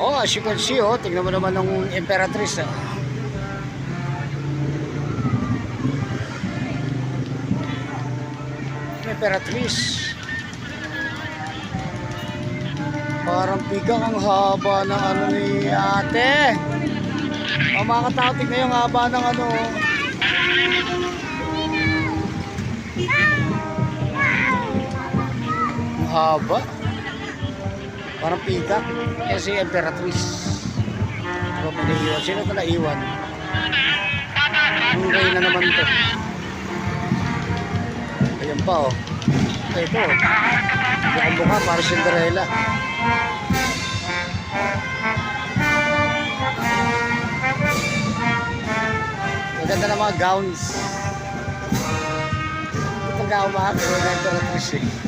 Oh, as you can see, oh, tingnan mo naman ng Emperatrice. Ah. Emperatrice. Parang pigang ang haba ng ano ni ate. Oh, mga katao, tingnan yung haba ng ano. Ang haba. Parang pigang. Kasi Emperatrice. So, pinaiwan. Sino ito naiwan? Ang reyna naman to. Ayan pa, oh. Ito, oh. Ang mukha para Cinderella. Maganda na mga gowns. Ito gown mga Emperatrice.